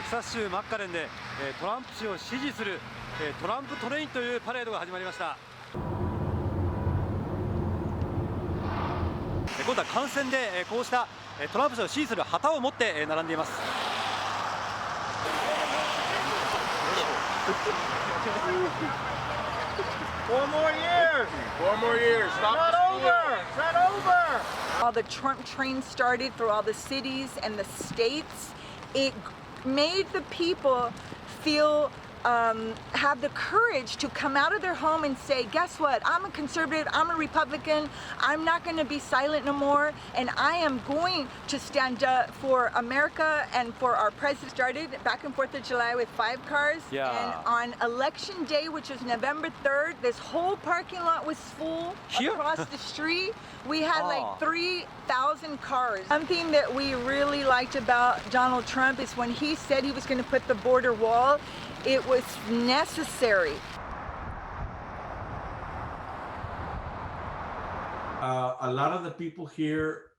キサス州マッカレンでトランプ氏を支持するトランプトレインというパレードが始まりました。今度は観戦でこうしたトランプ氏を支持する旗を持って並んでいます。Four more years. Stop. It's not over. It's not over. All the Trump trains started through all the cities and the states. It made the people feel have the courage to come out of their home and say, guess what? I'm a conservative, I'm a Republican, I'm not going to be silent no more, and I am going to stand up for America and for our president. Started back on 4th of July with 5 cars, and on election day, which was November 3rd, this whole parking lot was full. Across the street. We had like 3,000 cars. Something that we really liked about Donald Trump is when he said he was going to put the border wall, it was necessary. A lot of the people here,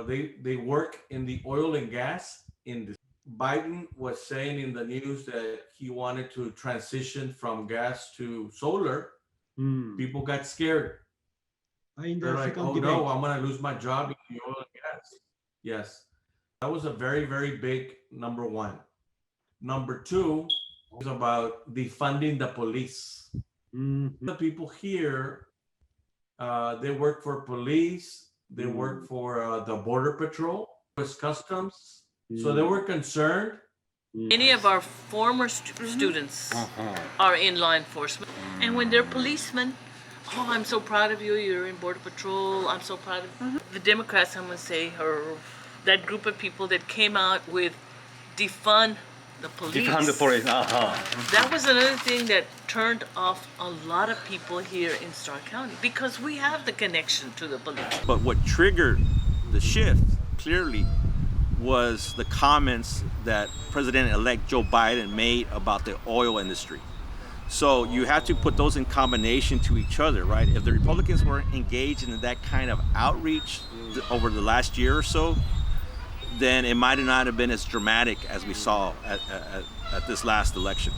they work in the oil and gas industry. Biden was saying in the news that he wanted to transition from gas to solar. People got scared. They're like, oh no, I'm going to lose my job in the oil and gas. Yes. That was a very, very big number one. Number two is about defunding the police. The people here, they work for police, they work for the Border Patrol, US Customs. So they were concerned. Many of our former students are in law enforcement. And when they're policemen, oh, I'm so proud of you, you're in Border Patrol, I'm so proud of you. The Democrats, I'm going to say, or that group of people that came out with defund the police. Defund the police. That was another thing that turned off a lot of people here in Stark County because we have the connection to the police. But what triggered the shift clearly was the comments that President-elect Joe Biden made about the oil industry. So you have to put those in combination to each other, right? If the Republicans were engaged in that kind of outreach over the last year or so, then it might not have been as dramatic as we saw at this last election.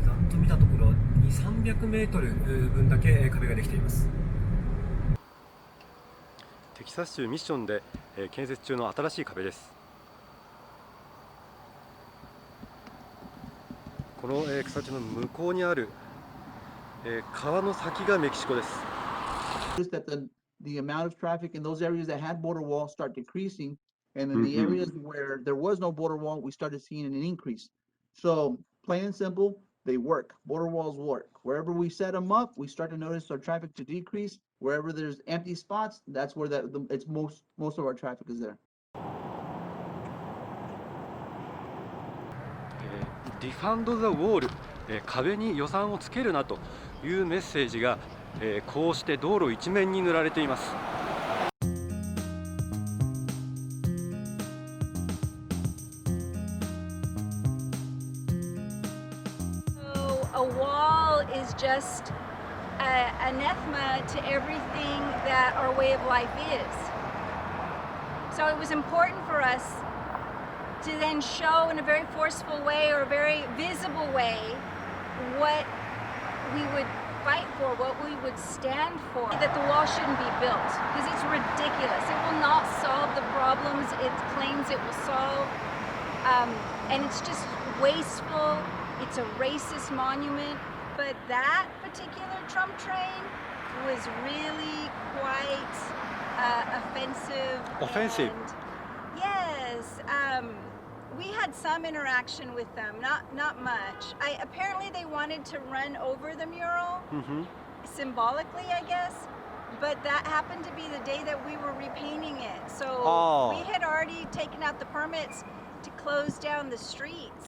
ざっと見たところ200-300メートル分だけ壁ができています。テキサス州ミッションで建設中の新しい壁です。この草地の向こうにある川の先がメキシコです。The amount of traffic in those areas that had border walls start decreasing, and in the areas where there was no border wall, we started seeing an increase. So plain and simple, they work. Border walls work. Wherever we set them up, we start to notice our traffic to decrease. Wherever there's empty spots, that's where it's most of our traffic is there. ディファンド・ザ・ウォール、壁に予算をつけるなというメッセージが、こうして道路一面に塗られています。A wall is just anathema to everything that our way of life is. So it was important for us to then show in a very forceful way or a very visible way what we would fight for, what we would stand for. That the wall shouldn't be built because it's ridiculous. It will not solve the problems it claims it will solve. And it's just wasteful. It's a racist monument. But that particular Trump train was really quite offensive. Offensive? And yes. We had some interaction with them, not much. Apparently they wanted to run over the mural, symbolically, I guess. But that happened to be the day that we were repainting it. So we had already taken out the permits to close down the streets.